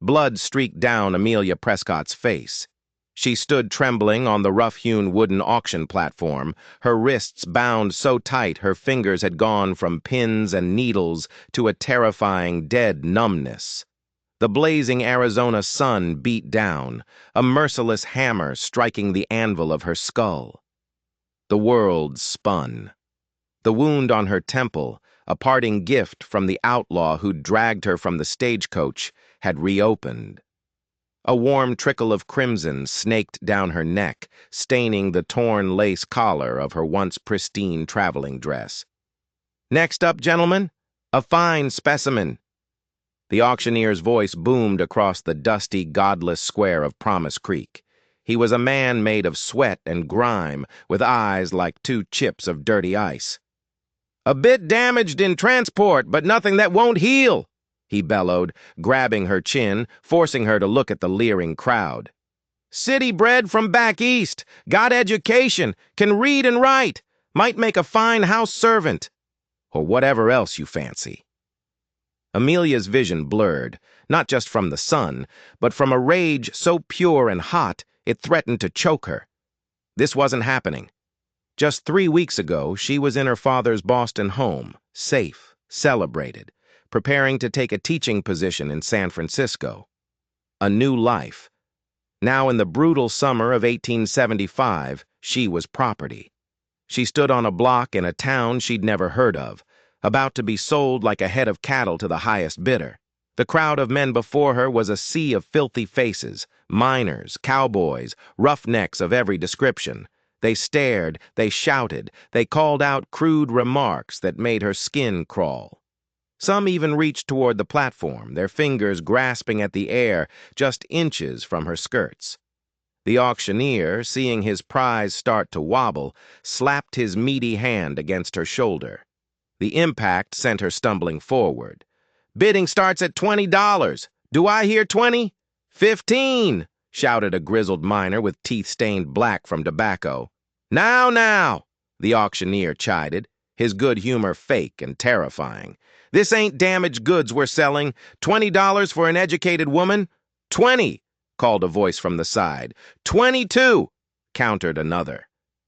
Blood streaked down Amelia Prescott's face. She stood trembling on the rough-hewn wooden auction platform, her wrists bound so tight her fingers had gone from pins and needles to a terrifying dead numbness. The blazing Arizona sun beat down, a merciless hammer striking the anvil of her skull. The world spun. The wound on her temple, a parting gift from the outlaw who'd dragged her from the stagecoach, had reopened. A warm trickle of crimson snaked down her neck, staining the torn lace collar of her once pristine traveling dress. "Next up, gentlemen, a fine specimen." The auctioneer's voice boomed across the dusty, godless square of Promise Creek. He was a man made of sweat and grime, with eyes like two chips of dirty ice. "A bit damaged in transport, but nothing that won't heal," he bellowed, grabbing her chin, forcing her to look at the leering crowd. "City bred from back east, got education, can read and write, might make a fine house servant, or whatever else you fancy." Amelia's vision blurred, not just from the sun, but from a rage so pure and hot it threatened to choke her. This wasn't happening. Just 3 weeks ago, she was in her father's Boston home, safe, celebrated, preparing to take a teaching position in San Francisco. A new life. Now, in the brutal summer of 1875, she was property. She stood on a block in a town she'd never heard of, about to be sold like a head of cattle to the highest bidder. The crowd of men before her was a sea of filthy faces, miners, cowboys, roughnecks of every description. They stared, they shouted, they called out crude remarks that made her skin crawl. Some even reached toward the platform, their fingers grasping at the air just inches from her skirts. The auctioneer, seeing his prize start to wobble, slapped his meaty hand against her shoulder. The impact sent her stumbling forward. "Bidding starts at $20. Do I hear 20? 15, shouted a grizzled miner with teeth stained black from tobacco. Now, the auctioneer chided, his good humor fake and terrifying. "This ain't damaged goods we're selling. $20 for an educated woman?" 20, called a voice from the side. 22, countered another.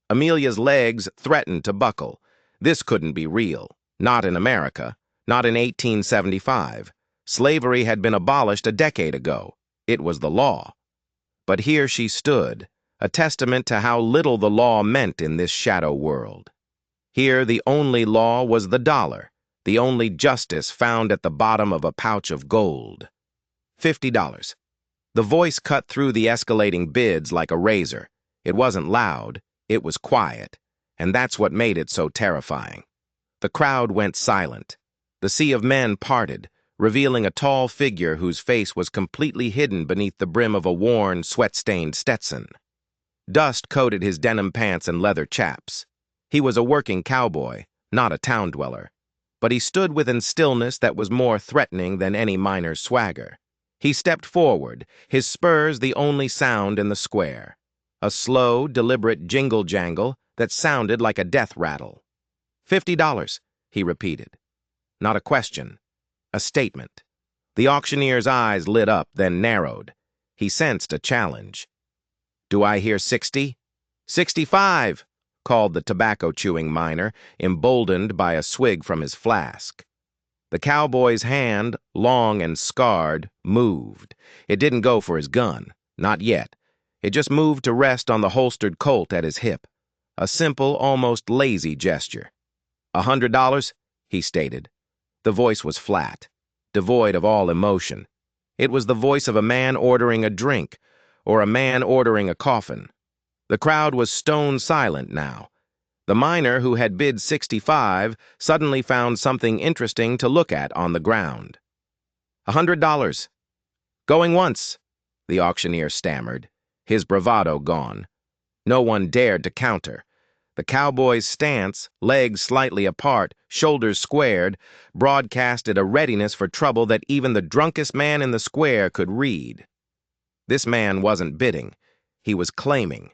Amelia's legs threatened to buckle. This couldn't be real. Not in America. Not in 1875. Slavery had been abolished a decade ago. It was the law. But here she stood, a testament to how little the law meant in this shadow world. Here the only law was the dollar, the only justice found at the bottom of a pouch of gold. $50. The voice cut through the escalating bids like a razor. It wasn't loud, it was quiet, and that's what made it so terrifying. The crowd went silent. The sea of men parted, revealing a tall figure whose face was completely hidden beneath the brim of a worn, sweat-stained Stetson. Dust coated his denim pants and leather chaps. He was a working cowboy, not a town dweller, but he stood with a stillness that was more threatening than any miner's swagger. He stepped forward, his spurs the only sound in the square. A slow, deliberate jingle-jangle that sounded like a death rattle. $50, he repeated. Not a question, a statement. The auctioneer's eyes lit up, then narrowed. He sensed a challenge. "Do I hear 60? 65, called the tobacco-chewing miner, emboldened by a swig from his flask. The cowboy's hand, long and scarred, moved. It didn't go for his gun, not yet. It just moved to rest on the holstered Colt at his hip. A simple, almost lazy gesture. $100, he stated. The voice was flat, devoid of all emotion. It was the voice of a man ordering a drink, or a man ordering a coffin. The crowd was stone silent now. The miner who had bid 65 suddenly found something interesting to look at on the ground. $100. Going once, the auctioneer stammered, his bravado gone. No one dared to counter. The cowboy's stance, legs slightly apart, shoulders squared, broadcasted a readiness for trouble that even the drunkest man in the square could read. This man wasn't bidding. He was claiming.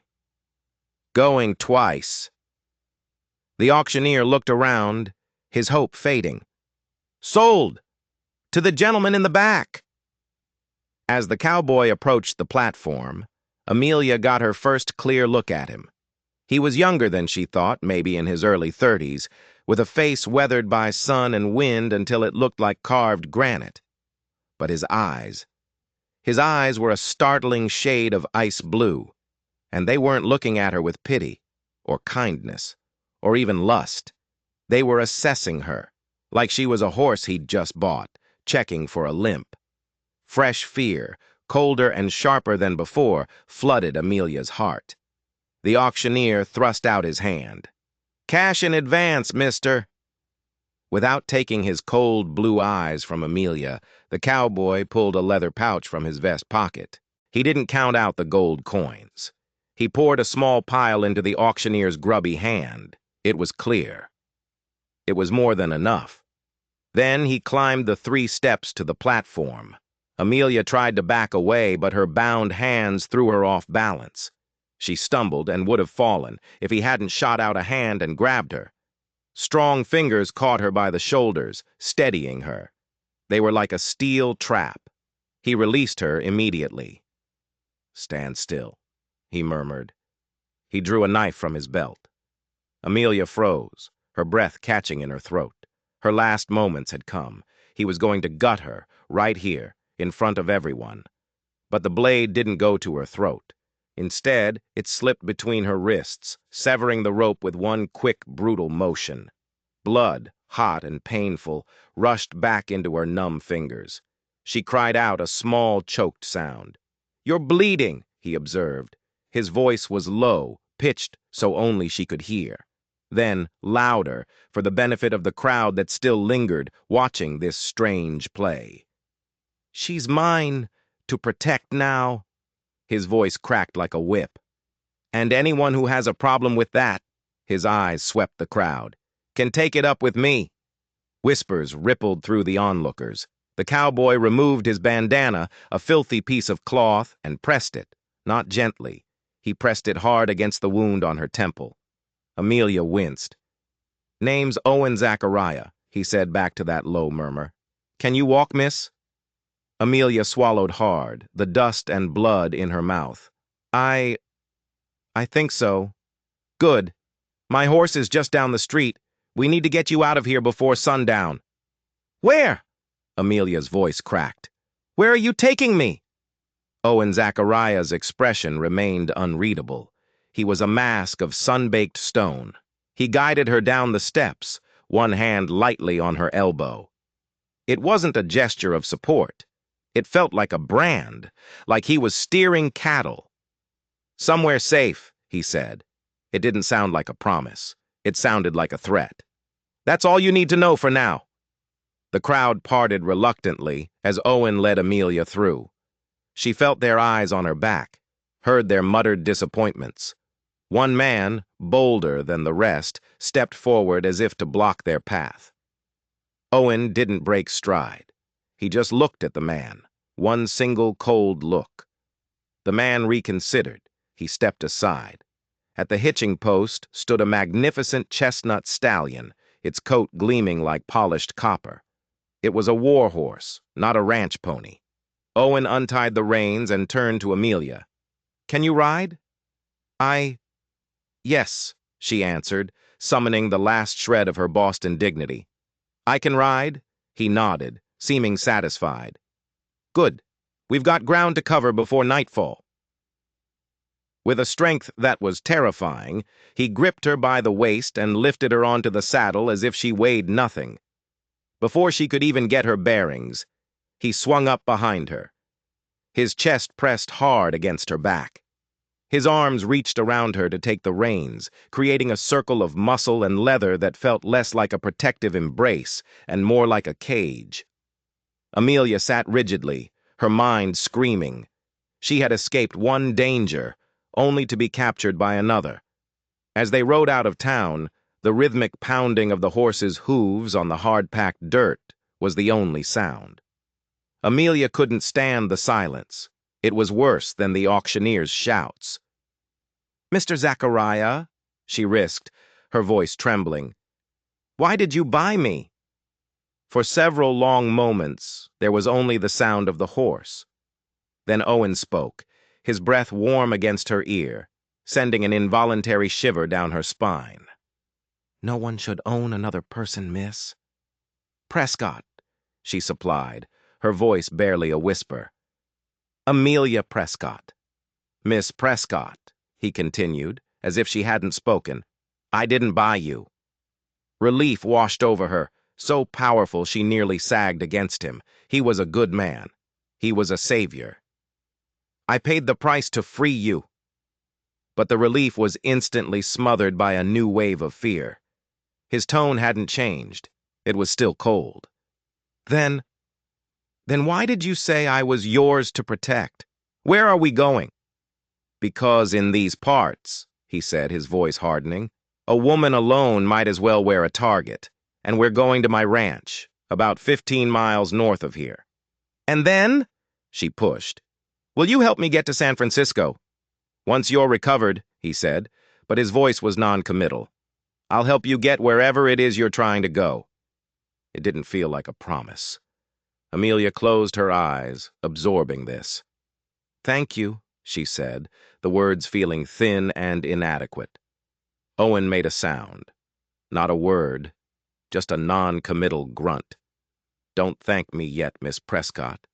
Going twice. The auctioneer looked around, his hope fading. "Sold! To the gentleman in the back!" As the cowboy approached the platform, Amelia got her first clear look at him. He was younger than she thought, maybe in his early 30s, with a face weathered by sun and wind until it looked like carved granite. But his eyes were a startling shade of ice blue, and they weren't looking at her with pity, or kindness, or even lust. They were assessing her, like she was a horse he'd just bought, checking for a limp. Fresh fear, colder and sharper than before, flooded Amelia's heart. The auctioneer thrust out his hand. "Cash in advance, mister." Without taking his cold blue eyes from Amelia, the cowboy pulled a leather pouch from his vest pocket. He didn't count out the gold coins. He poured a small pile into the auctioneer's grubby hand. It was clear. It was more than enough. Then he climbed the 3 steps to the platform. Amelia tried to back away, but her bound hands threw her off balance. She stumbled and would have fallen if he hadn't shot out a hand and grabbed her. Strong fingers caught her by the shoulders, steadying her. They were like a steel trap. He released her immediately. "Stand still," he murmured. He drew a knife from his belt. Amelia froze, her breath catching in her throat. Her last moments had come. He was going to gut her, right here, in front of everyone. But the blade didn't go to her throat. Instead, it slipped between her wrists, severing the rope with one quick, brutal motion. Blood, hot and painful, rushed back into her numb fingers. She cried out a small, choked sound. "You're bleeding," he observed. His voice was low, pitched so only she could hear. Then, louder, for the benefit of the crowd that still lingered, watching this strange play. "She's mine, to protect now." His voice cracked like a whip. "And anyone who has a problem with that," his eyes swept the crowd, "can take it up with me." Whispers rippled through the onlookers. The cowboy removed his bandana, a filthy piece of cloth, and pressed it, not gently. He pressed it hard against the wound on her temple. Amelia winced. "Name's Owen Zachariah," he said back to that low murmur. "Can you walk, miss?" Amelia swallowed hard, the dust and blood in her mouth. I think so." "Good. My horse is just down the street. We need to get you out of here before sundown." "Where?" Amelia's voice cracked. "Where are you taking me?" Owen Zachariah's expression remained unreadable. He was a mask of sun-baked stone. He guided her down the steps, one hand lightly on her elbow. It wasn't a gesture of support. It felt like a brand, like he was steering cattle. "Somewhere safe," he said. It didn't sound like a promise. It sounded like a threat. "That's all you need to know for now." The crowd parted reluctantly as Owen led Amelia through. She felt their eyes on her back, heard their muttered disappointments. One man, bolder than the rest, stepped forward as if to block their path. Owen didn't break stride. He just looked at the man, one single cold look. The man reconsidered. He stepped aside. At the hitching post stood a magnificent chestnut stallion, its coat gleaming like polished copper. It was a war horse, not a ranch pony. Owen untied the reins and turned to Amelia. "Can you ride?" Yes," she answered, summoning the last shred of her Boston dignity. "I can ride?" He nodded, seeming satisfied. "Good. We've got ground to cover before nightfall." With a strength that was terrifying, he gripped her by the waist and lifted her onto the saddle as if she weighed nothing. Before she could even get her bearings, he swung up behind her. His chest pressed hard against her back. His arms reached around her to take the reins, creating a circle of muscle and leather that felt less like a protective embrace and more like a cage. Amelia sat rigidly, her mind screaming. She had escaped one danger, only to be captured by another. As they rode out of town, the rhythmic pounding of the horse's hooves on the hard-packed dirt was the only sound. Amelia couldn't stand the silence. It was worse than the auctioneer's shouts. "Mr. Zachariah," she risked, her voice trembling, "why did you buy me?" For several long moments, there was only the sound of the horse. Then Owen spoke, his breath warm against her ear, sending an involuntary shiver down her spine. "No one should own another person, miss." "Prescott," she supplied, her voice barely a whisper. "Amelia Prescott." "Miss Prescott," he continued, as if she hadn't spoken, "I didn't buy you." Relief washed over her, so powerful she nearly sagged against him. He was a good man. He was a savior. "I paid the price to free you." But the relief was instantly smothered by a new wave of fear. His tone hadn't changed. It was still cold. Then why did you say I was yours to protect? Where are we going?" "Because in these parts," he said, his voice hardening, "a woman alone might as well wear a target. And we're going to my ranch, about 15 miles north of here." "And then?" she pushed. "Will you help me get to San Francisco?" "Once you're recovered," he said, but his voice was non-committal. "I'll help you get wherever it is you're trying to go." It didn't feel like a promise. Amelia closed her eyes, absorbing this. "Thank you," she said, the words feeling thin and inadequate. Owen made a sound. Not a word, just a non-committal grunt. "Don't thank me yet, Miss Prescott.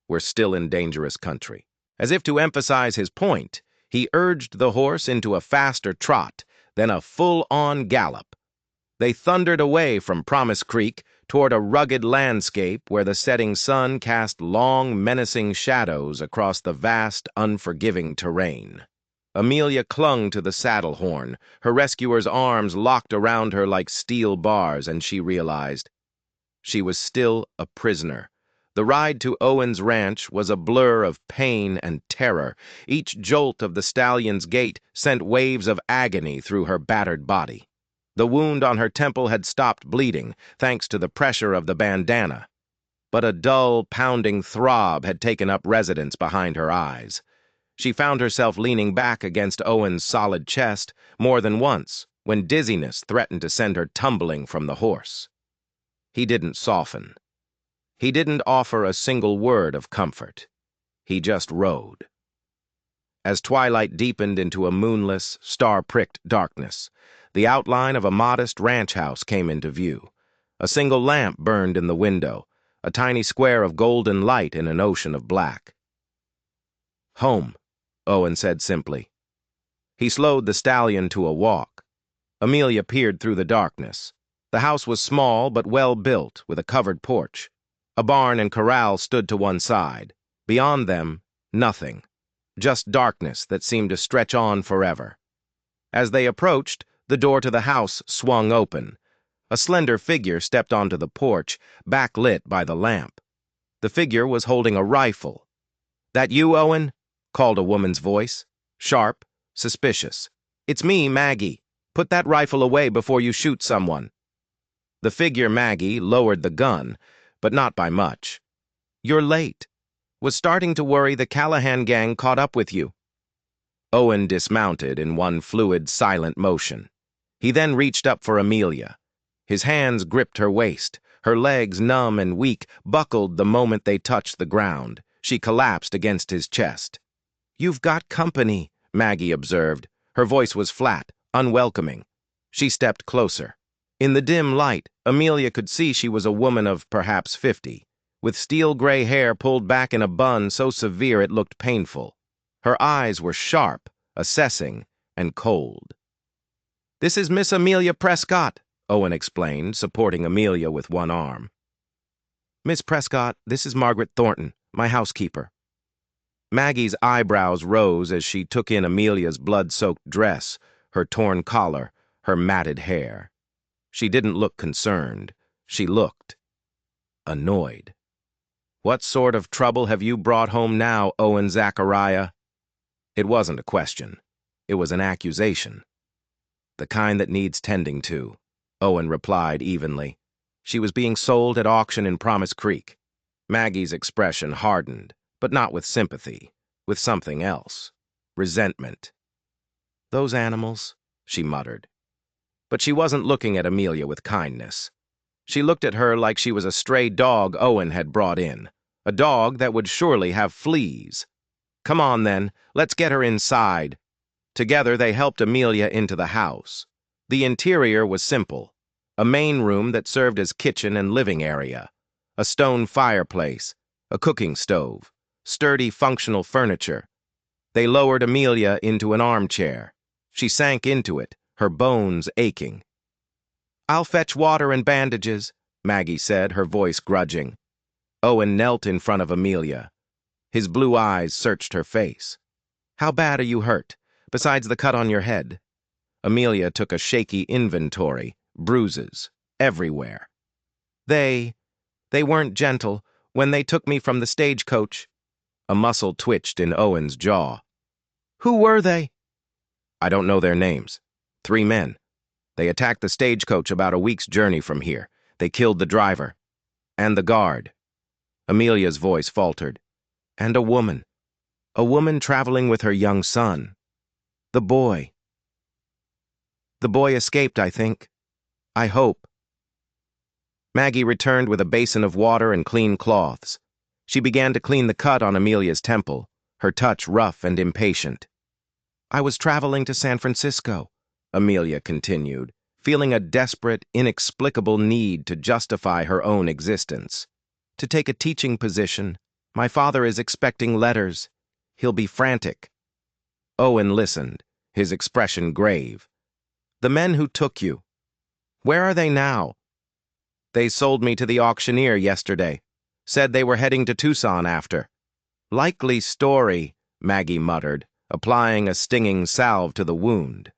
We're still in dangerous country." As if to emphasize his point, he urged the horse into a faster trot, then a full-on gallop. They thundered away from Promise Creek toward a rugged landscape where the setting sun cast long, menacing shadows across the vast, unforgiving terrain. Amelia clung to the saddle horn, her rescuer's arms locked around her like steel bars, and she realized she was still a prisoner. The ride to Owen's ranch was a blur of pain and terror. Each jolt of the stallion's gait sent waves of agony through her battered body. The wound on her temple had stopped bleeding, thanks to the pressure of the bandana. But a dull, pounding throb had taken up residence behind her eyes. She found herself leaning back against Owen's solid chest more than once, when dizziness threatened to send her tumbling from the horse. He didn't soften. He didn't offer a single word of comfort. He just rode. As twilight deepened into a moonless, star-pricked darkness, the outline of a modest ranch house came into view. A single lamp burned in the window, a tiny square of golden light in an ocean of black. "Home," Owen said simply. He slowed the stallion to a walk. Amelia peered through the darkness. The house was small but well built, with a covered porch. A barn and corral stood to one side. Beyond them, nothing. Just darkness that seemed to stretch on forever. As they approached, the door to the house swung open. A slender figure stepped onto the porch, backlit by the lamp. The figure was holding a rifle. "That you, Owen?" called a woman's voice. Sharp, suspicious. "It's me, Maggie. Put that rifle away before you shoot someone." The figure, Maggie, lowered the gun, but not by much. "You're late. Was starting to worry the Callahan gang caught up with you." Owen dismounted in one fluid, silent motion. He then reached up for Amelia. His hands gripped her waist. Her legs, numb and weak, buckled the moment they touched the ground. She collapsed against his chest. "You've got company," Maggie observed. Her voice was flat, unwelcoming. She stepped closer. In the dim light, Amelia could see she was a woman of perhaps 50, with steel-gray hair pulled back in a bun so severe it looked painful. Her eyes were sharp, assessing, and cold. "This is Miss Amelia Prescott," Owen explained, supporting Amelia with one arm. "Miss Prescott, this is Margaret Thornton, my housekeeper." Maggie's eyebrows rose as she took in Amelia's blood-soaked dress, her torn collar, her matted hair. She didn't look concerned. She looked annoyed. "What sort of trouble have you brought home now, Owen Zachariah?" It wasn't a question. It was an accusation. "The kind that needs tending to," Owen replied evenly. "She was being sold at auction in Promise Creek." Maggie's expression hardened, but not with sympathy, with something else. Resentment. "Those animals," she muttered. But she wasn't looking at Amelia with kindness. She looked at her like she was a stray dog Owen had brought in, a dog that would surely have fleas. Come on, then. Let's get her inside. Together, they helped Amelia into the house. The interior was simple. A main room that served as kitchen and living area. A stone fireplace. A cooking stove. Sturdy, functional furniture. They lowered Amelia into an armchair. She sank into it, her bones aching. "I'll fetch water and bandages," Maggie said, her voice grudging. Owen knelt in front of Amelia. His blue eyes searched her face. "How bad are you hurt, besides the cut on your head?" Amelia took a shaky inventory, bruises, everywhere. They weren't gentle when they took me from the stagecoach." A muscle twitched in Owen's jaw. "Who were they?" "I don't know their names. 3 men. They attacked the stagecoach about a week's journey from here. They killed the driver. And the guard." Amelia's voice faltered. "And a woman. A woman traveling with her young son. The boy. The boy escaped, I think. I hope." Maggie returned with a basin of water and clean cloths. She began to clean the cut on Amelia's temple, her touch rough and impatient. "I was traveling to San Francisco," Amelia continued, feeling a desperate, inexplicable need to justify her own existence. "To take a teaching position. My father is expecting letters. He'll be frantic." Owen listened, his expression grave. "The men who took you, where are they now?" "They sold me to the auctioneer yesterday. Said they were heading to Tucson after." "Likely story," Maggie muttered, applying a stinging salve to the wound.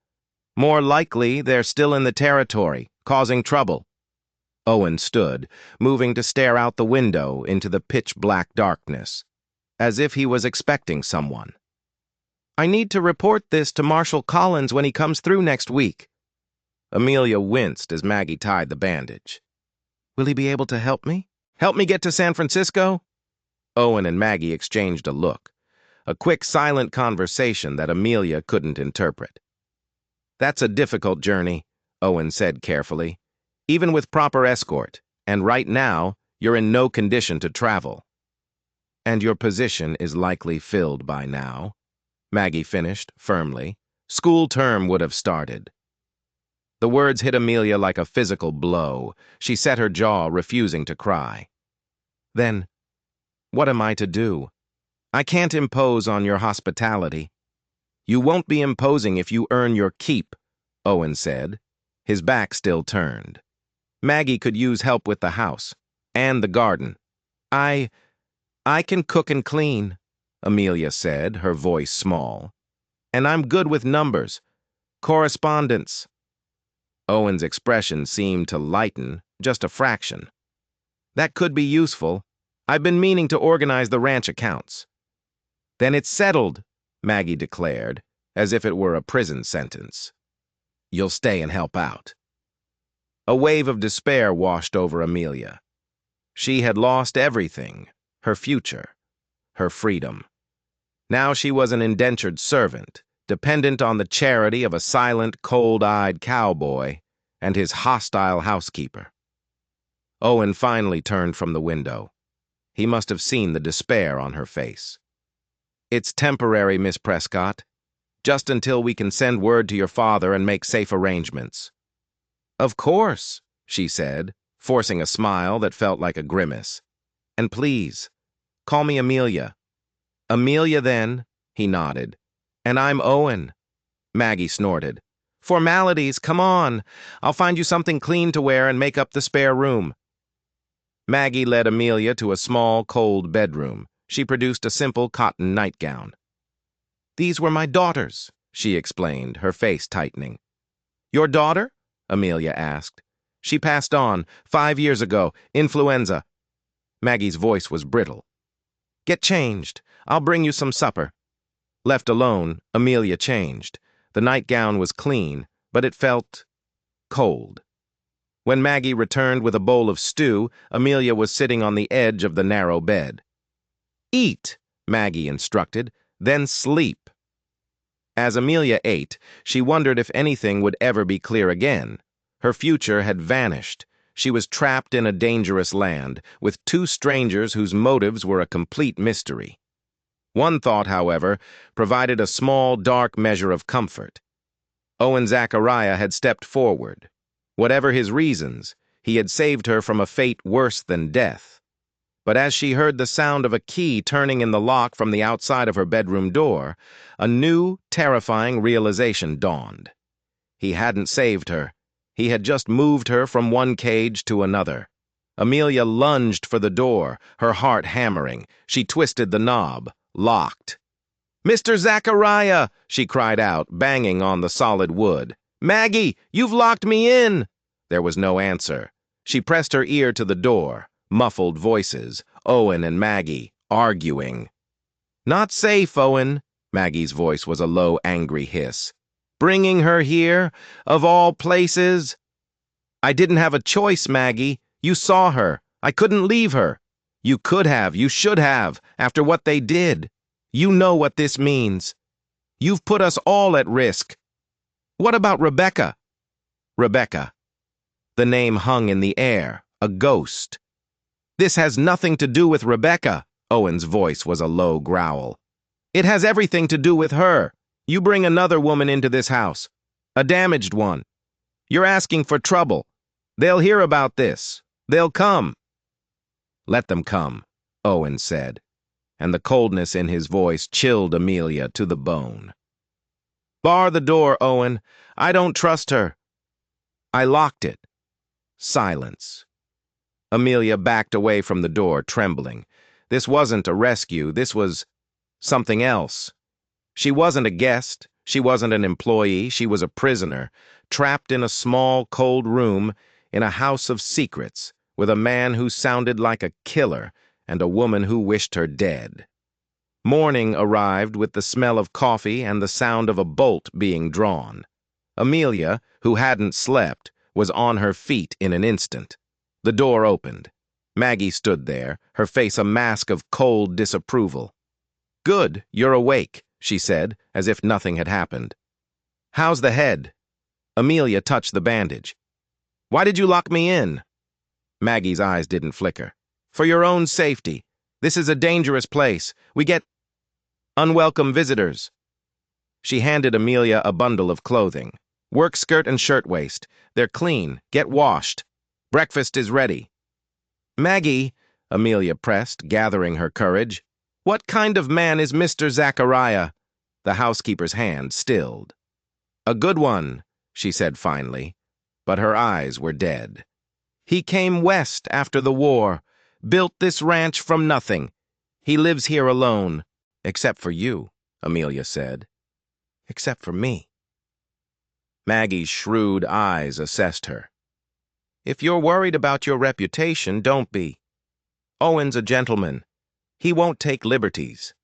"More likely they're still in the territory, causing trouble." Owen stood, moving to stare out the window into the pitch-black darkness, as if he was expecting someone. "I need to report this to Marshal Collins when he comes through next week." Amelia winced as Maggie tied the bandage. "Will he be able to help me? Help me get to San Francisco?" Owen and Maggie exchanged a look, a quick, silent conversation that Amelia couldn't interpret. "That's a difficult journey," Owen said carefully, "even with proper escort, and right now, you're in no condition to travel." "And your position is likely filled by now," Maggie finished, firmly. "School term would have started." The words hit Amelia like a physical blow. She set her jaw, refusing to cry. "Then, what am I to do? I can't impose on your hospitality." "You won't be imposing if you earn your keep," Owen said, his back still turned. "Maggie could use help with the house, and the garden." I can cook and clean," Amelia said, her voice small. "And I'm good with numbers. Correspondence." Owen's expression seemed to lighten, just a fraction. "That could be useful. I've been meaning to organize the ranch accounts." "Then it's settled," Maggie declared, as if it were a prison sentence. "You'll stay and help out." A wave of despair washed over Amelia. She had lost everything, her future, her freedom. Now she was an indentured servant, dependent on the charity of a silent, cold-eyed cowboy and his hostile housekeeper. Owen finally turned from the window. He must have seen the despair on her face. "It's temporary, Miss Prescott. Just until we can send word to your father and make safe arrangements." "Of course," she said, forcing a smile that felt like a grimace. "And please, call me Amelia." "Amelia, then," he nodded. "And I'm Owen." Maggie snorted. "Formalities, come on. I'll find you something clean to wear and make up the spare room." Maggie led Amelia to a small, cold bedroom. She produced a simple cotton nightgown. "These were my daughters," she explained, her face tightening. "Your daughter?" Amelia asked. "She passed on 5 years ago, influenza." Maggie's voice was brittle. "Get changed. I'll bring you some supper." Left alone, Amelia changed. The nightgown was clean, but it felt cold. When Maggie returned with a bowl of stew, Amelia was sitting on the edge of the narrow bed. "Eat," Maggie instructed, "then sleep." As Amelia ate, she wondered if anything would ever be clear again. Her future had vanished. She was trapped in a dangerous land, with 2 strangers whose motives were a complete mystery. One thought, however, provided a small, dark measure of comfort. Owen Zachariah had stepped forward. Whatever his reasons, he had saved her from a fate worse than death. But as she heard the sound of a key turning in the lock from the outside of her bedroom door, a new, terrifying realization dawned. He hadn't saved her. He had just moved her from one cage to another. Amelia lunged for the door, her heart hammering. She twisted the knob. Locked. "Mr. Zachariah!" she cried out, banging on the solid wood. "Maggie, you've locked me in!" There was no answer. She pressed her ear to the door. Muffled voices, Owen and Maggie, arguing. "Not safe, Owen." Maggie's voice was a low, angry hiss. "Bringing her here, of all places." "I didn't have a choice, Maggie. You saw her. I couldn't leave her." "You could have, you should have, after what they did. You know what this means. You've put us all at risk." "What about Rebecca?" Rebecca. The name hung in the air, a ghost. "This has nothing to do with Rebecca." Owen's voice was a low growl. "It has everything to do with her. You bring another woman into this house, a damaged one. You're asking for trouble. They'll hear about this. They'll come." "Let them come," Owen said, and the coldness in his voice chilled Amelia to the bone. "Bar the door, Owen. I don't trust her." "I locked it." Silence. Amelia backed away from the door, trembling. This wasn't a rescue. This was something else. She wasn't a guest. She wasn't an employee. She was a prisoner, trapped in a small, cold room in a house of secrets, with a man who sounded like a killer and a woman who wished her dead. Morning arrived with the smell of coffee and the sound of a bolt being drawn. Amelia, who hadn't slept, was on her feet in an instant. The door opened. Maggie stood there, her face a mask of cold disapproval. "Good, you're awake," she said, as if nothing had happened. "How's the head?" Amelia touched the bandage. "Why did you lock me in?" Maggie's eyes didn't flicker. "For your own safety. This is a dangerous place. We get unwelcome visitors." She handed Amelia a bundle of clothing. "Work skirt and shirtwaist. They're clean. Get washed. Breakfast is ready." "Maggie," Amelia pressed, gathering her courage, "what kind of man is Mr. Zachariah?" The housekeeper's hand stilled. "A good one," she said finally, but her eyes were dead. "He came west after the war, built this ranch from nothing. He lives here alone." "Except for you," Amelia said. "Except for me." Maggie's shrewd eyes assessed her. "If you're worried about your reputation, don't be. Owen's a gentleman. He won't take liberties."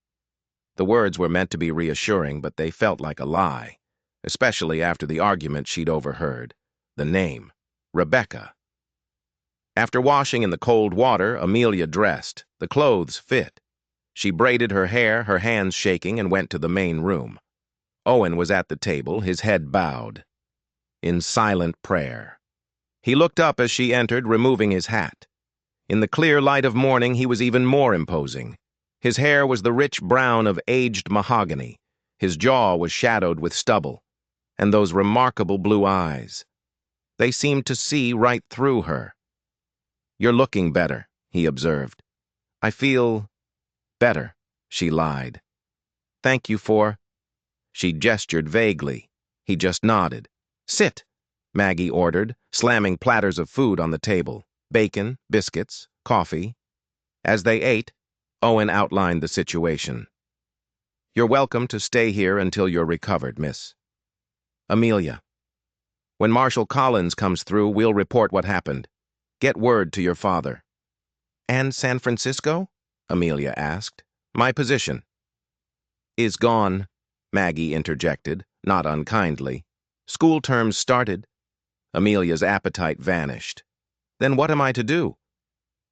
The words were meant to be reassuring, but they felt like a lie, especially after the argument she'd overheard. The name, Rebecca. After washing in the cold water, Amelia dressed. The clothes fit. She braided her hair, her hands shaking, and went to the main room. Owen was at the table, his head bowed, in silent prayer. He looked up as she entered, removing his hat. In the clear light of morning, he was even more imposing. His hair was the rich brown of aged mahogany. His jaw was shadowed with stubble. And those remarkable blue eyes. They seemed to see right through her. "You're looking better," he observed. "I feel better," she lied. "Thank you for—" She gestured vaguely. He just nodded. "Sit," Maggie ordered, slamming platters of food on the table. Bacon, biscuits, coffee. As they ate, Owen outlined the situation. "You're welcome to stay here until you're recovered, miss. Amelia. When Marshal Collins comes through, we'll report what happened. Get word to your father." "And San Francisco?" Amelia asked. "My position." "Is gone," Maggie interjected, not unkindly. "School terms started." Amelia's appetite vanished. "Then what am I to do?"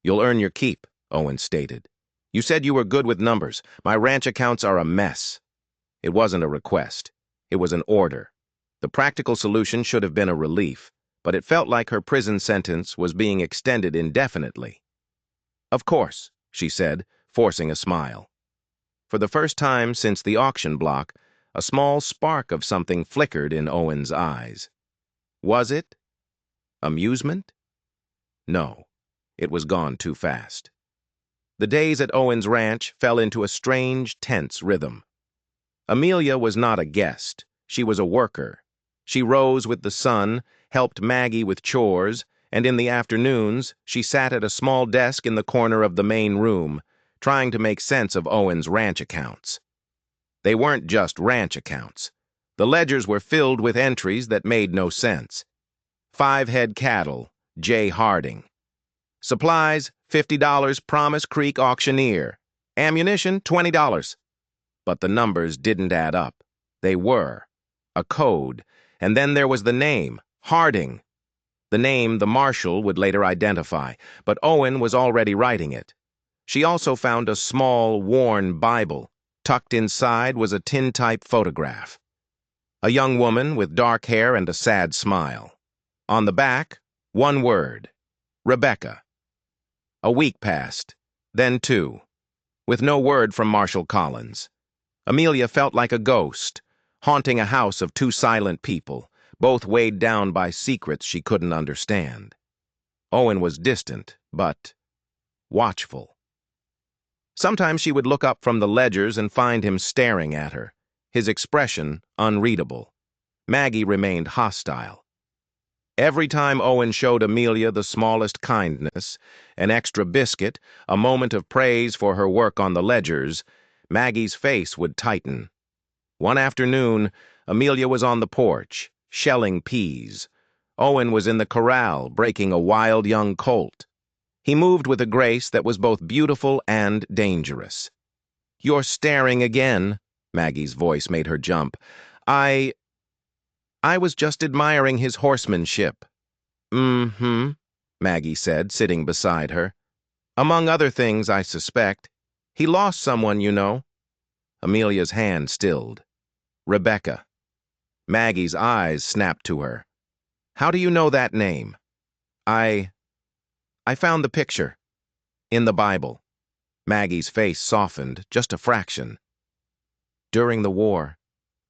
"You'll earn your keep," Owen stated. "You said you were good with numbers. My ranch accounts are a mess." It wasn't a request. It was an order. The practical solution should have been a relief, but it felt like her prison sentence was being extended indefinitely. "Of course," she said, forcing a smile. For the first time since the auction block, a small spark of something flickered in Owen's eyes. Was it amusement? No, it was gone too fast. The days at Owen's ranch fell into a strange, tense rhythm. Amelia was not a guest. She was a worker. She rose with the sun, helped Maggie with chores, and in the afternoons, she sat at a small desk in the corner of the main room, trying to make sense of Owen's ranch accounts. They weren't just ranch accounts. The ledgers were filled with entries that made no sense. 5 head cattle, J. Harding. Supplies, $50, Promise Creek auctioneer. Ammunition, $20. But the numbers didn't add up. They were. A code. And then there was the name, Harding. The name the marshal would later identify, but Owen was already writing it. She also found a small, worn Bible. Tucked inside was a tintype photograph. A young woman with dark hair and a sad smile. On the back, one word, Rebecca. A week passed, then 2, with no word from Marshal Collins. Amelia felt like a ghost, haunting a house of 2 silent people, both weighed down by secrets she couldn't understand. Owen was distant, but watchful. Sometimes she would look up from the ledgers and find him staring at her, his expression unreadable. Maggie remained hostile. Every time Owen showed Amelia the smallest kindness, an extra biscuit, a moment of praise for her work on the ledgers, Maggie's face would tighten. One afternoon, Amelia was on the porch, shelling peas. Owen was in the corral, breaking a wild young colt. He moved with a grace that was both beautiful and dangerous. "You're staring again," Maggie's voice made her jump. I was just admiring his horsemanship." "Mm-hmm," Maggie said, sitting beside her. "Among other things, I suspect. He lost someone, you know." Amelia's hand stilled. "Rebecca." Maggie's eyes snapped to her. "How do you know that name?" I found the picture. In the Bible." Maggie's face softened, just a fraction. "During the war.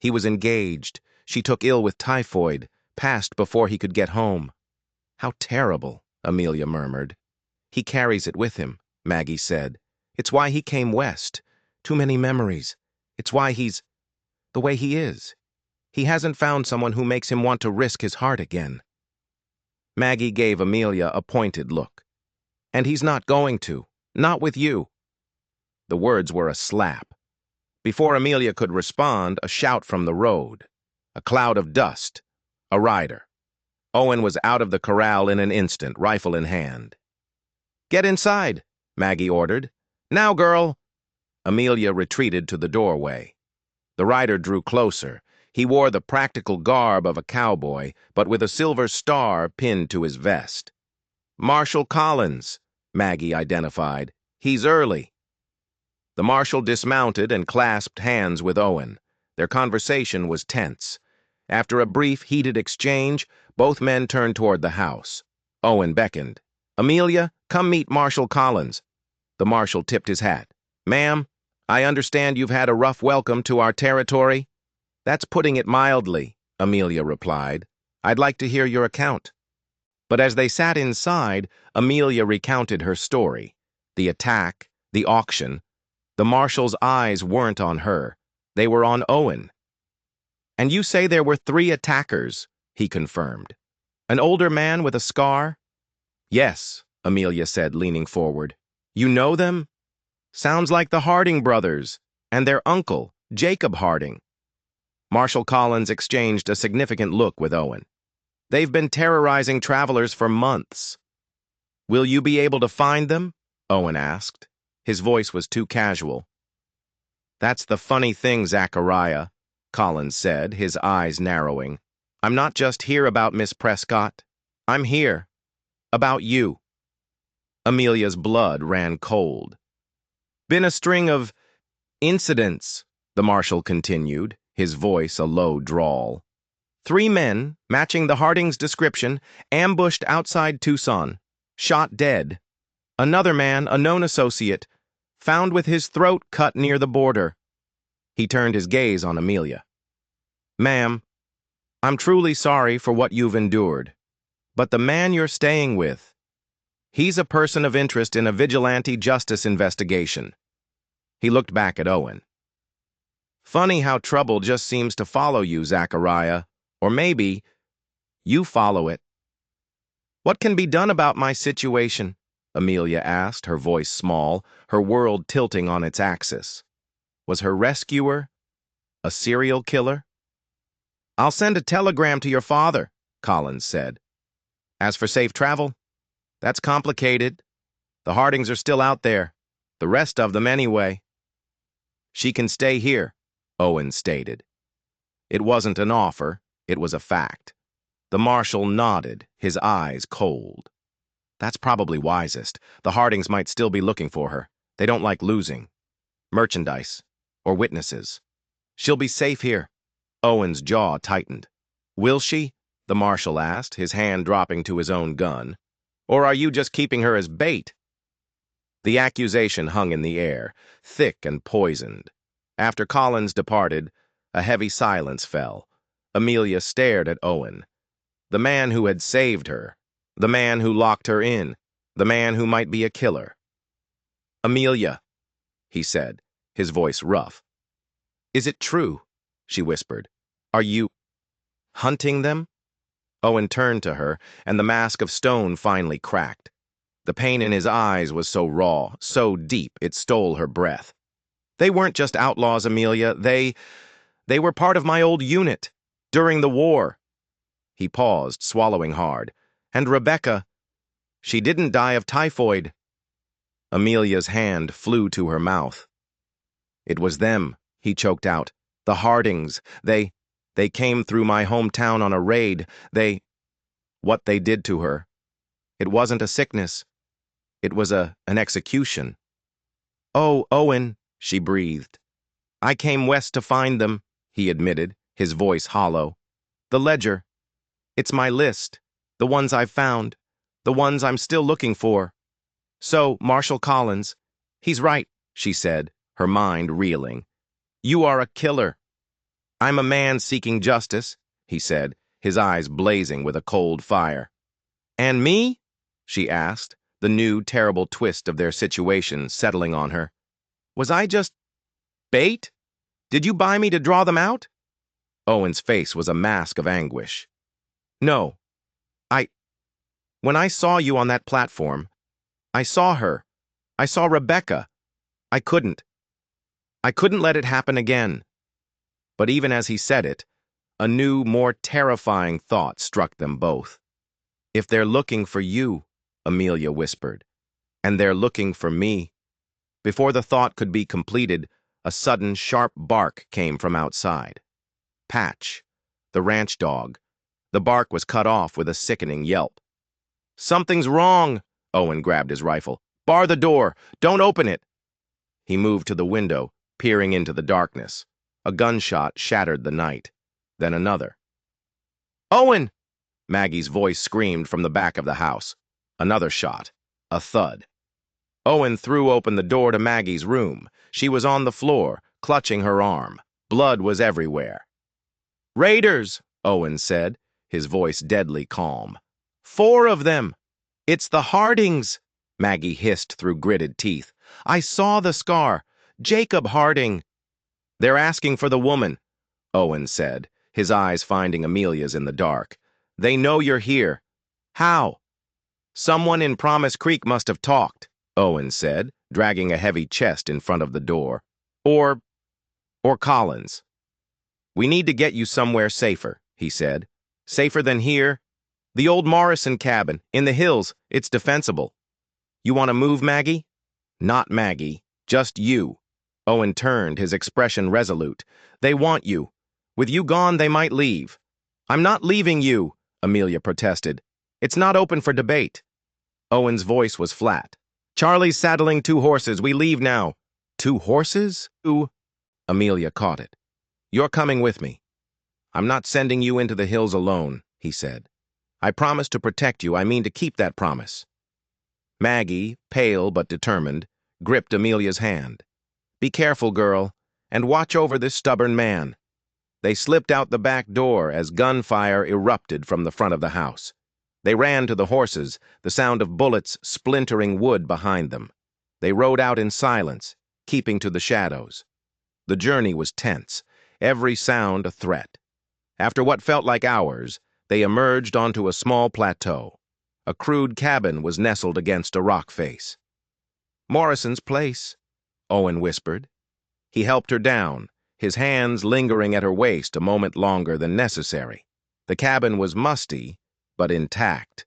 He was engaged. She took ill with typhoid, passed before he could get home." "How terrible," Amelia murmured. "He carries it with him," Maggie said. "It's why he came west. Too many memories. It's why he's the way he is. He hasn't found someone who makes him want to risk his heart again." Maggie gave Amelia a pointed look. "And he's not going to. Not with you." The words were a slap. Before Amelia could respond, a shout from the road. A cloud of dust. A rider. Owen was out of the corral in an instant, rifle in hand. "Get inside," Maggie ordered. "Now, girl." Amelia retreated to the doorway. The rider drew closer. He wore the practical garb of a cowboy, but with a silver star pinned to his vest. "Marshal Collins," Maggie identified. "He's early." The marshal dismounted and clasped hands with Owen. Their conversation was tense. After a brief, heated exchange, both men turned toward the house. Owen beckoned. "Amelia, come meet Marshal Collins." The marshal tipped his hat. "Ma'am, I understand you've had a rough welcome to our territory." "That's putting it mildly," Amelia replied. "I'd like to hear your account." But as they sat inside, Amelia recounted her story. The attack, the auction. The marshal's eyes weren't on her. They were on Owen. "And you say there were 3 attackers," he confirmed. "An older man with a scar?" "Yes," Amelia said, leaning forward. "You know them?" "Sounds like the Harding brothers, and their uncle, Jacob Harding." Marshal Collins exchanged a significant look with Owen. "They've been terrorizing travelers for months." "Will you be able to find them?" Owen asked. His voice was too casual. "That's the funny thing, Zachariah," Collins said, his eyes narrowing. "I'm not just here about Miss Prescott. I'm here. About you." Amelia's blood ran cold. "Been a string of incidents," the marshal continued, his voice a low drawl. 3 men, matching the Harding's description, ambushed outside Tucson. Shot dead. Another man, a known associate, found with his throat cut near the border. He turned his gaze on Amelia. Ma'am, I'm truly sorry for what you've endured, but the man you're staying with, he's a person of interest in a vigilante justice investigation. He looked back at Owen. Funny how trouble just seems to follow you, Zachariah. Or maybe you follow it. What can be done about my situation? Amelia asked, her voice small, her world tilting on its axis. Was her rescuer a serial killer? I'll send a telegram to your father, Collins said. As for safe travel, that's complicated. The Hardings are still out there. The rest of them anyway. She can stay here, Owen stated. It wasn't an offer, it was a fact. The marshal nodded, his eyes cold. That's probably wisest. The Hardings might still be looking for her. They don't like losing merchandise or witnesses. She'll be safe here. Owen's jaw tightened. Will she? The marshal asked, his hand dropping to his own gun. Or are you just keeping her as bait? The accusation hung in the air, thick and poisoned. After Collins departed, a heavy silence fell. Amelia stared at Owen. The man who had saved her. The man who locked her in. The man who might be a killer. Amelia, he said, his voice rough. Is it true? She whispered. Are you hunting them? Owen turned to her, and the mask of stone finally cracked. The pain in his eyes was so raw, so deep, it stole her breath. They weren't just outlaws, Amelia. They were part of my old unit. During the war. He paused, swallowing hard. And Rebecca, she didn't die of typhoid. Amelia's hand flew to her mouth. It was them, he choked out. The Hardings. They came through my hometown on a raid. What they did to her. It wasn't a sickness. It was an execution. Oh, Owen, she breathed. I came west to find them, he admitted, his voice hollow. The ledger. It's my list. The ones I've found. The ones I'm still looking for. So, Marshal Collins, he's right, she said, her mind reeling. You are a killer. I'm a man seeking justice, he said, his eyes blazing with a cold fire. And me? She asked, the new, terrible twist of their situation settling on her. Was I just bait? Did you buy me to draw them out? Owen's face was a mask of anguish. No. When I saw you on that platform, I saw her. I saw Rebecca. I couldn't let it happen again. But even as he said it, a new, more terrifying thought struck them both. If they're looking for you, Amelia whispered, and they're looking for me. Before the thought could be completed, a sudden, sharp bark came from outside. Patch, the ranch dog. The bark was cut off with a sickening yelp. Something's wrong, Owen grabbed his rifle. Bar the door. Don't open it. He moved to the window, peering into the darkness. A gunshot shattered the night. Then another. Owen! Maggie's voice screamed from the back of the house. Another shot. A thud. Owen threw open the door to Maggie's room. She was on the floor, clutching her arm. Blood was everywhere. Raiders, Owen said, his voice deadly calm. 4 of them. It's the Hardings, Maggie hissed through gritted teeth. I saw the scar. Jacob Harding. They're asking for the woman, Owen said, his eyes finding Amelia's in the dark. They know you're here. How? Someone in Promise Creek must have talked, Owen said, dragging a heavy chest in front of the door. Or Collins. We need to get you somewhere safer, he said. Safer than here? The old Morrison cabin, in the hills, it's defensible. You want to move, Maggie? Not Maggie, just you. Owen turned, his expression resolute. They want you. With you gone, they might leave. I'm not leaving you, Amelia protested. It's not open for debate. Owen's voice was flat. Charlie's saddling 2 horses. We leave now. 2 horses? 2? Amelia caught it. You're coming with me. I'm not sending you into the hills alone, he said. I promise to protect you. I mean to keep that promise. Maggie, pale but determined, gripped Amelia's hand. "Be careful, girl, and watch over this stubborn man." They slipped out the back door as gunfire erupted from the front of the house. They ran to the horses, the sound of bullets splintering wood behind them. They rode out in silence, keeping to the shadows. The journey was tense, every sound a threat. After what felt like hours, they emerged onto a small plateau. A crude cabin was nestled against a rock face. "Morrison's place," Owen whispered. He helped her down, his hands lingering at her waist a moment longer than necessary. The cabin was musty, but intact.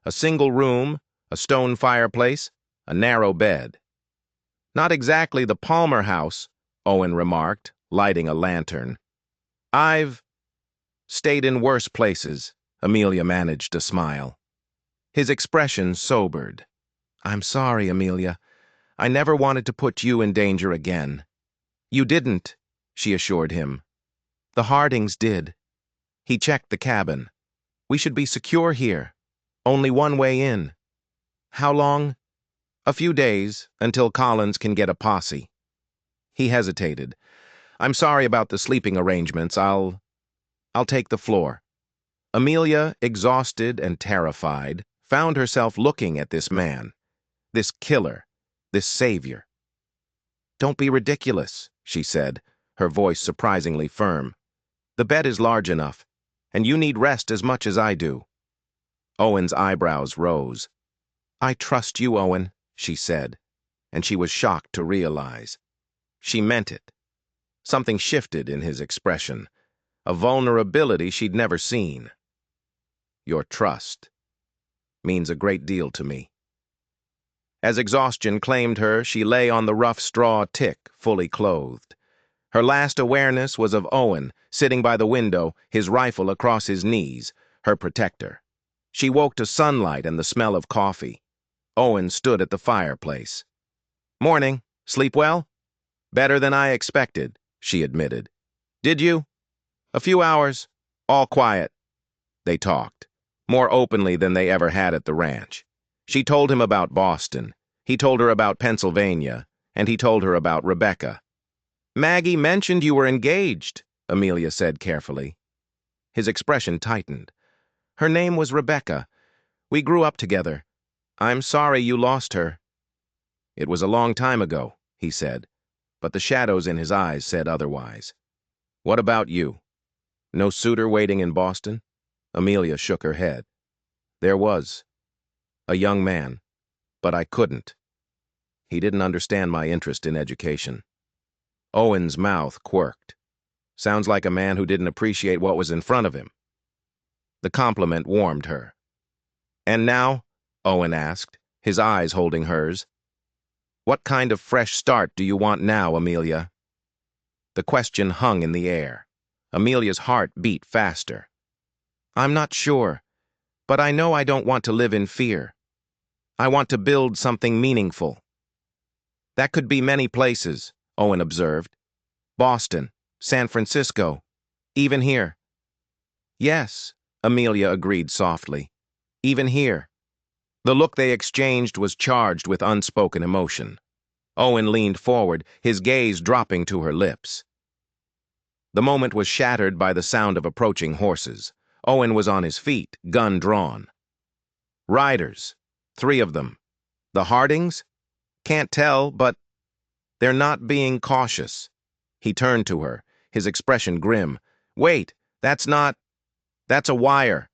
A single room, a stone fireplace, a narrow bed. "Not exactly the Palmer house," Owen remarked, lighting a lantern. "I've stayed in worse places," Amelia managed to smile. His expression sobered. "I'm sorry, Amelia. I never wanted to put you in danger again." "You didn't," she assured him. "The Hardings did." He checked the cabin. "We should be secure here. Only one way in." "How long?" "A few days, until Collins can get a posse." He hesitated. "I'm sorry about the sleeping arrangements. I'll take the floor." Amelia, exhausted and terrified, found herself looking at this man, this killer, this savior. "Don't be ridiculous," she said, her voice surprisingly firm. "The bed is large enough, and you need rest as much as I do." Owen's eyebrows rose. "I trust you, Owen," she said, and she was shocked to realize. She meant it. Something shifted in his expression, a vulnerability she'd never seen. "Your trust means a great deal to me." As exhaustion claimed her, she lay on the rough straw tick, fully clothed. Her last awareness was of Owen, sitting by the window, his rifle across his knees, her protector. She woke to sunlight and the smell of coffee. Owen stood at the fireplace. "Morning. Sleep well?" "Better than I expected," she admitted. "Did you?" "A few hours. All quiet." They talked, more openly than they ever had at the ranch. She told him about Boston. He told her about Pennsylvania, and he told her about Rebecca. "Maggie mentioned you were engaged," Amelia said carefully. His expression tightened. "Her name was Rebecca. We grew up together. I'm sorry you lost her." "It was a long time ago," he said, but the shadows in his eyes said otherwise. "What about you? No suitor waiting in Boston?" Amelia shook her head. "There was. A young man. But I couldn't." He didn't understand my interest in education. Owen's mouth quirked. Sounds like a man who didn't appreciate what was in front of him. The compliment warmed her. "And now?" Owen asked, his eyes holding hers. "What kind of fresh start do you want now, Amelia?" The question hung in the air. Amelia's heart beat faster. "I'm not sure, but I know I don't want to live in fear. I want to build something meaningful." "That could be many places," Owen observed. "Boston, San Francisco, even here." "Yes," Amelia agreed softly. "Even here." The look they exchanged was charged with unspoken emotion. Owen leaned forward, his gaze dropping to her lips. The moment was shattered by the sound of approaching horses. Owen was on his feet, gun drawn. "Riders. 3 of them. The Hardings? Can't tell, but they're not being cautious." He turned to her, his expression grim. "Wait, that's a wire."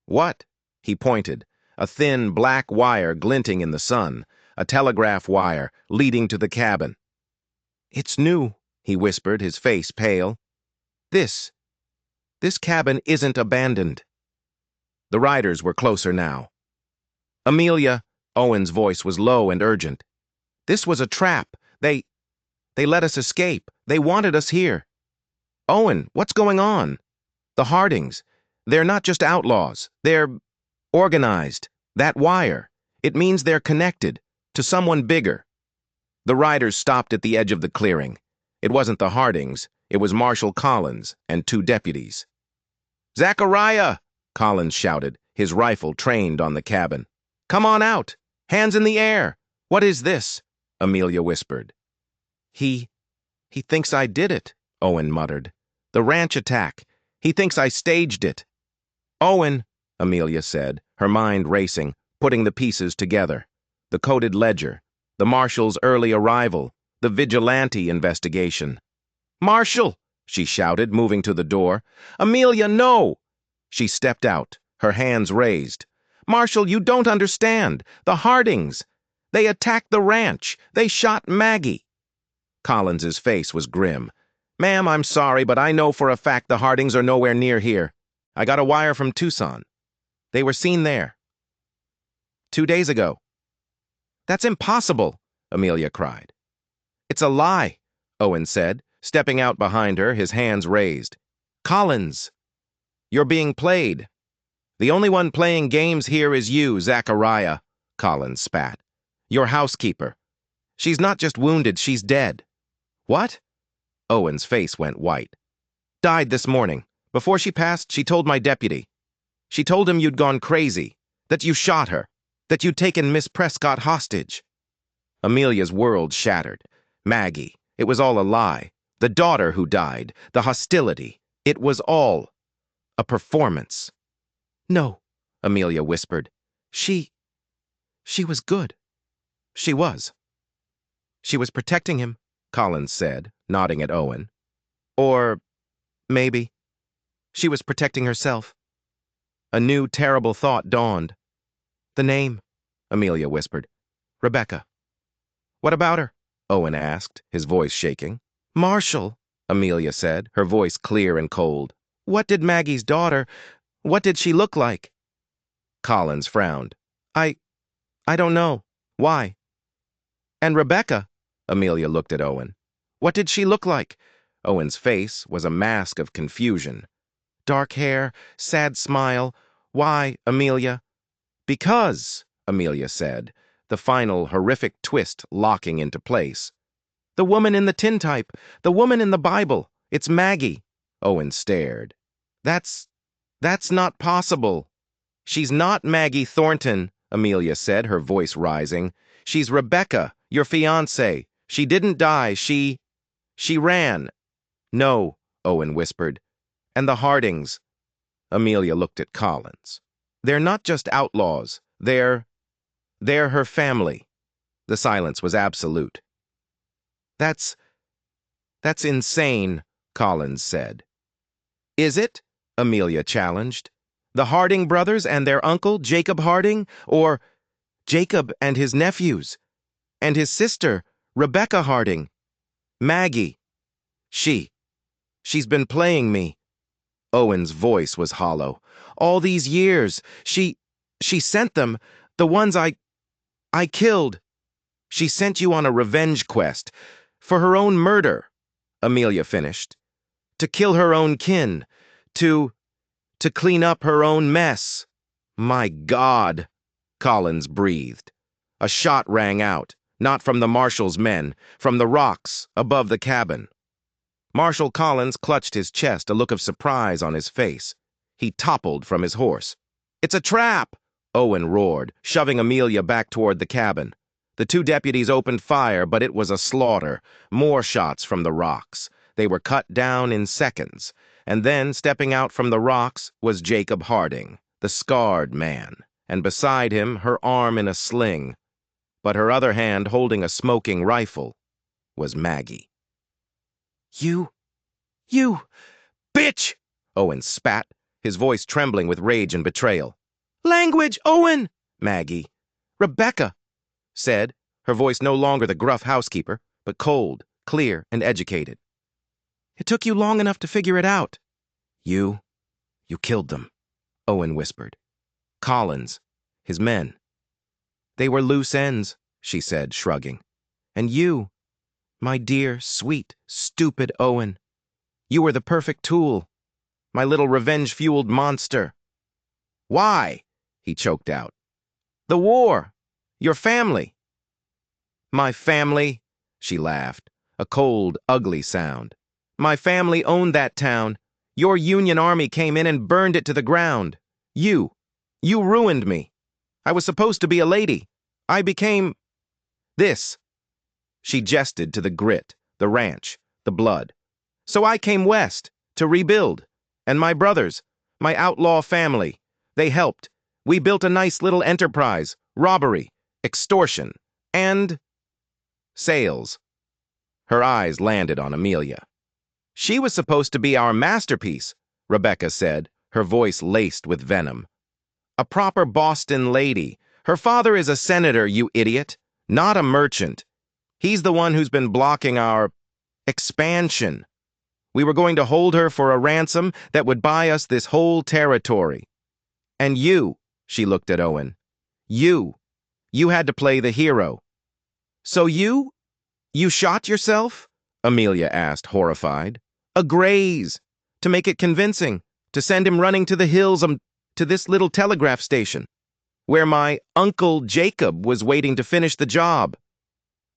"What?" He pointed, a thin black wire glinting in the sun, a telegraph wire leading to the cabin. "It's new," he whispered, his face pale. This cabin isn't abandoned." The riders were closer now. "Amelia," Owen's voice was low and urgent. "This was a trap. They let us escape. They wanted us here." "Owen, what's going on?" "The Hardings. They're not just outlaws. They're organized. That wire. It means they're connected to someone bigger." The riders stopped at the edge of the clearing. It wasn't the Hardings. It was Marshal Collins and 2 deputies. "Zachariah!" Collins shouted, his rifle trained on the cabin. "Come on out! Hands in the air! What is this?" Amelia whispered. He thinks I did it, Owen muttered. The ranch attack. He thinks I staged it. Owen, Amelia said, her mind racing, putting the pieces together. The coded ledger, the marshal's early arrival, the vigilante investigation. Marshal, she shouted, moving to the door. Amelia, no! She stepped out, her hands raised. Marshal, you don't understand. The Hardings. They attacked the ranch. They shot Maggie. Collins's face was grim. Ma'am, I'm sorry, but I know for a fact the Hardings are nowhere near here. I got a wire from Tucson. They were seen there. 2 days ago. That's impossible, Amelia cried. It's a lie, Owen said, stepping out behind her, his hands raised. Collins, you're being played. The only one playing games here is you, Zachariah, Collins spat. Your housekeeper. She's not just wounded, she's dead. What? Owen's face went white. Died this morning. Before she passed, she told my deputy. She told him you'd gone crazy, that you shot her, that you'd taken Miss Prescott hostage. Amelia's world shattered. Maggie. It was all a lie. The daughter who died. The hostility. It was all a performance. No, Amelia whispered. She was good. She was. She was protecting him, Collins said, nodding at Owen. Or maybe she was protecting herself. A new, terrible thought dawned. The name, Amelia whispered. Rebecca. What about her? Owen asked, his voice shaking. Marshal, Amelia said, her voice clear and cold. What did Maggie's daughter, what did she look like? Collins frowned. I don't know. Why? And Rebecca, Amelia looked at Owen. What did she look like? Owen's face was a mask of confusion. Dark hair, sad smile. Why, Amelia? Because, Amelia said, the final horrific twist locking into place. The woman in the tintype, the woman in the Bible, it's Maggie. Owen stared. That's not possible. She's not Maggie Thornton, Amelia said, her voice rising. She's Rebecca, your fiancée. She didn't die, she ran. No, Owen whispered. And the Hardings. Amelia looked at Collins. They're not just outlaws. They're her family. The silence was absolute. That's insane, Collins said. Is it? Amelia challenged. The Harding brothers and their uncle, Jacob Harding, or Jacob and his nephews, and his sister, Rebecca Harding. Maggie. She's been playing me. Owen's voice was hollow. All these years, she sent them, the ones I killed. She sent you on a revenge quest, for her own murder, Amelia finished. To kill her own kin, to clean up her own mess. My God, Collins breathed. A shot rang out, not from the marshal's men, from the rocks above the cabin. Marshal Collins clutched his chest, a look of surprise on his face. He toppled from his horse. It's a trap! Owen roared, shoving Amelia back toward the cabin. The two deputies opened fire, but it was a slaughter. More shots from the rocks. They were cut down in seconds. And then, stepping out from the rocks, was Jacob Harding, the scarred man, and beside him, her arm in a sling. But her other hand, holding a smoking rifle, was Maggie. You, bitch! Owen spat, his voice trembling with rage and betrayal. Language, Owen! Maggie. Rebecca, said, her voice no longer the gruff housekeeper, but cold, clear, and educated. It took you long enough to figure it out. You killed them, Owen whispered. Collins, his men. They were loose ends, she said, shrugging. And you, my dear, sweet, stupid Owen, you were the perfect tool, my little revenge-fueled monster. Why? He choked out. The war, your family. My family, she laughed, a cold, ugly sound. My family owned that town. Your Union Army came in and burned it to the ground. You ruined me. I was supposed to be a lady. I became this. She gestured to the grit, the ranch, the blood. So I came west to rebuild. And my brothers, my outlaw family, they helped. We built a nice little enterprise, robbery, extortion, and sales. Her eyes landed on Amelia. She was supposed to be our masterpiece, Rebecca said, her voice laced with venom. A proper Boston lady. Her father is a senator, you idiot, not a merchant. He's the one who's been blocking our expansion. We were going to hold her for a ransom that would buy us this whole territory. And you, she looked at Owen, you had to play the hero. So you shot yourself? Amelia asked, horrified. A graze, to make it convincing, to send him running to the hills, to this little telegraph station, where my Uncle Jacob was waiting to finish the job.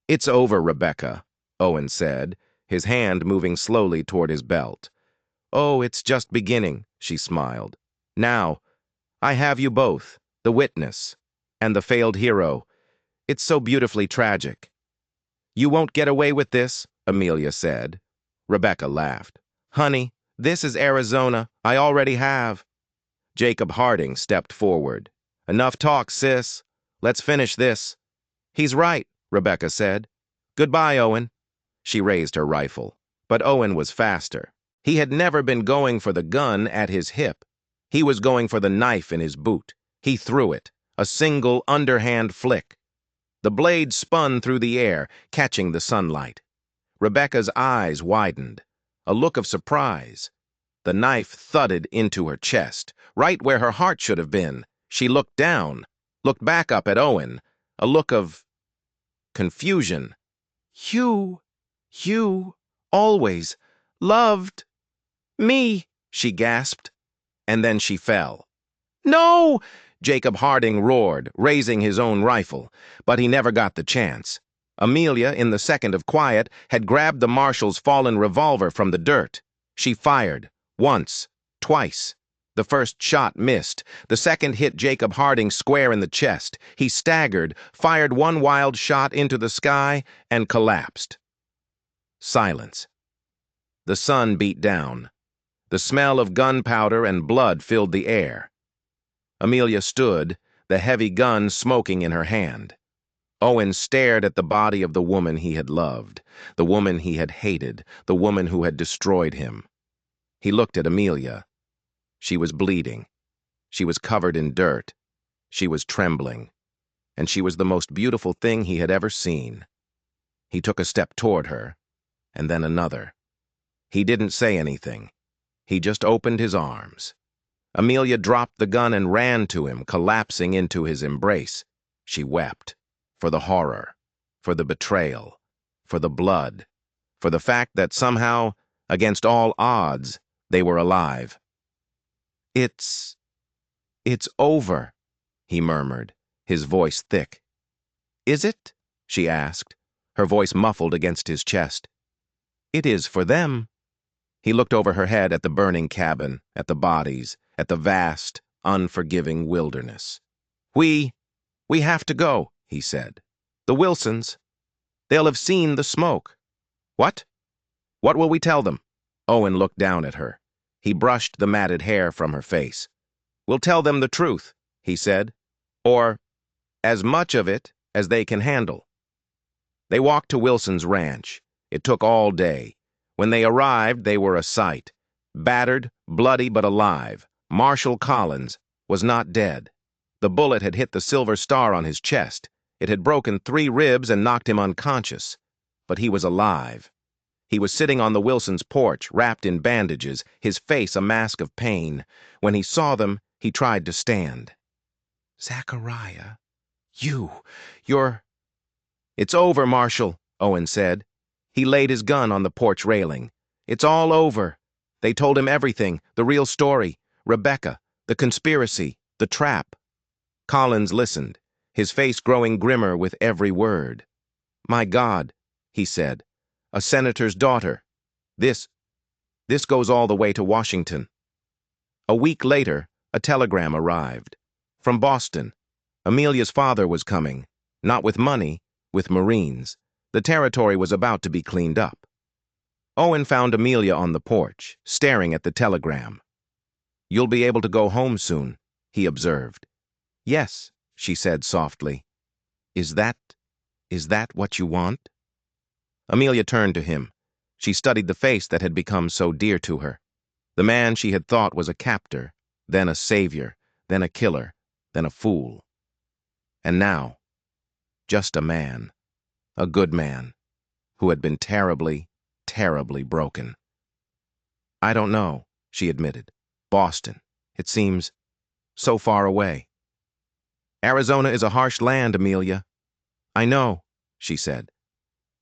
It's over, Rebecca, Owen said, his hand moving slowly toward his belt. Oh, it's just beginning, she smiled. Now, I have you both, the witness and the failed hero. It's so beautifully tragic. You won't get away with this, Amelia said. Rebecca laughed. Honey, this is Arizona. I already have. Jacob Harding stepped forward. Enough talk, sis. Let's finish this. He's right, Rebecca said. Goodbye, Owen. She raised her rifle. But Owen was faster. He had never been going for the gun at his hip. He was going for the knife in his boot. He threw it, a single underhand flick. The blade spun through the air, catching the sunlight. Rebecca's eyes widened, a look of surprise. The knife thudded into her chest, right where her heart should have been. She looked down, looked back up at Owen, a look of confusion. You always loved me, she gasped, and then she fell. No! Jacob Harding roared, raising his own rifle, but he never got the chance. Amelia, in the second of quiet, had grabbed the marshal's fallen revolver from the dirt. She fired, once, twice. The first shot missed. The second hit Jacob Harding square in the chest. He staggered, fired one wild shot into the sky, and collapsed. Silence. The sun beat down. The smell of gunpowder and blood filled the air. Amelia stood, the heavy gun smoking in her hand. Owen stared at the body of the woman he had loved, the woman he had hated, the woman who had destroyed him. He looked at Amelia. She was bleeding. She was covered in dirt. She was trembling. And she was the most beautiful thing he had ever seen. He took a step toward her, and then another. He didn't say anything. He just opened his arms. Amelia dropped the gun and ran to him, collapsing into his embrace. She wept. For the horror, for the betrayal, for the blood, for the fact that somehow, against all odds, they were alive. It's over, he murmured, his voice thick. Is it? She asked, her voice muffled against his chest. It is for them. He looked over her head at the burning cabin, at the bodies, at the vast, unforgiving wilderness. We have to go, he said. The Wilsons, they'll have seen the smoke. What? What will we tell them? Owen looked down at her. He brushed the matted hair from her face. We'll tell them the truth, he said, or as much of it as they can handle. They walked to Wilson's ranch. It took all day. When they arrived, they were a sight. Battered, bloody, but alive. Marshal Collins was not dead. The bullet had hit the silver star on his chest. It had broken 3 ribs and knocked him unconscious. But he was alive. He was sitting on the Wilsons' porch, wrapped in bandages, his face a mask of pain. When he saw them, he tried to stand. Zachariah, you're... It's over, Marshal, Owen said. He laid his gun on the porch railing. It's all over. They told him everything, the real story. Rebecca, the conspiracy, the trap. Collins listened, his face growing grimmer with every word. My God, he said, a senator's daughter. This goes all the way to Washington. A week later, a telegram arrived. From Boston. Amelia's father was coming, not with money, with Marines. The territory was about to be cleaned up. Owen found Amelia on the porch, staring at the telegram. "You'll be able to go home soon," he observed. "Yes," she said softly. Is that what you want?" Amelia turned to him. She studied the face that had become so dear to her. The man she had thought was a captor, then a savior, then a killer, then a fool. And now, just a man, a good man, who had been terribly, terribly broken. "I don't know," she admitted. "Boston. It seems so far away." "Arizona is a harsh land, Amelia." "I know," she said.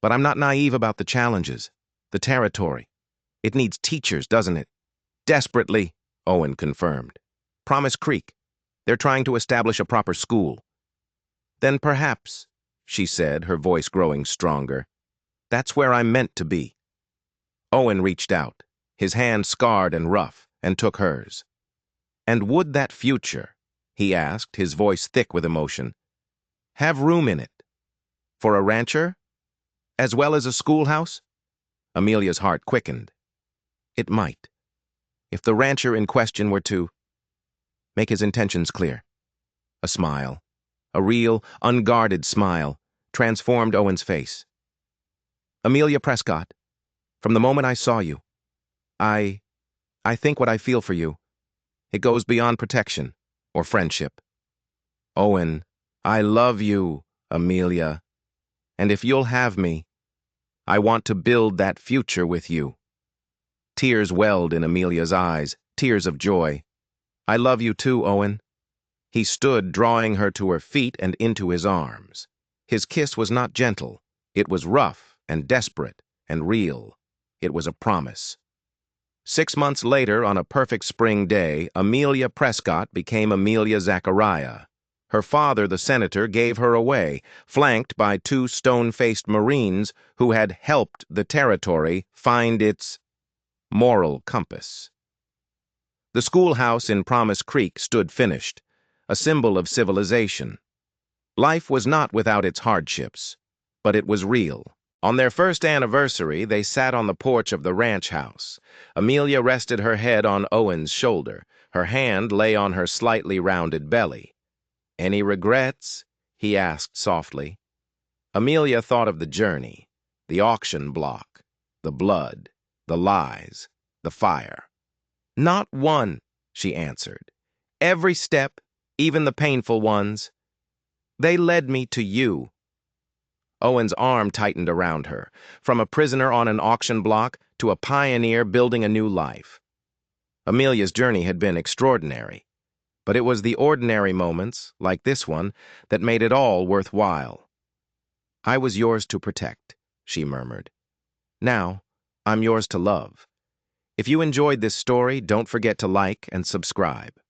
"But I'm not naive about the challenges, the territory. It needs teachers, doesn't it?" "Desperately," Owen confirmed. "Promise Creek. They're trying to establish a proper school." "Then perhaps," she said, her voice growing stronger, "that's where I'm meant to be." Owen reached out, his hand scarred and rough, and took hers. "And would that future," he asked, his voice thick with emotion, "have room in it for a rancher, as well as a schoolhouse?" Amelia's heart quickened. It might, if the rancher in question were to make his intentions clear. A smile, a real, unguarded smile, transformed Owen's face. "Amelia Prescott, from the moment I saw you, I think what I feel for you, it goes beyond protection or friendship. Owen, I love you, Amelia, and if you'll have me, I want to build that future with you." Tears welled in Amelia's eyes, tears of joy. "I love you too, Owen." He stood, drawing her to her feet and into his arms. His kiss was not gentle. It was rough and desperate and real. It was a promise. 6 months later, on a perfect spring day, Amelia Prescott became Amelia Zachariah. Her father, the senator, gave her away, flanked by 2 stone-faced Marines who had helped the territory find its moral compass. The schoolhouse in Promise Creek stood finished, a symbol of civilization. Life was not without its hardships, but it was real. On their first anniversary, they sat on the porch of the ranch house. Amelia rested her head on Owen's shoulder. Her hand lay on her slightly rounded belly. "Any regrets?" he asked softly. Amelia thought of the journey, the auction block, the blood, the lies, the fire. "Not one," she answered. "Every step, even the painful ones, they led me to you." Owen's arm tightened around her, from a prisoner on an auction block to a pioneer building a new life. Amelia's journey had been extraordinary, but it was the ordinary moments, like this one, that made it all worthwhile. "I was yours to protect," she murmured. "Now, I'm yours to love." If you enjoyed this story, don't forget to like and subscribe.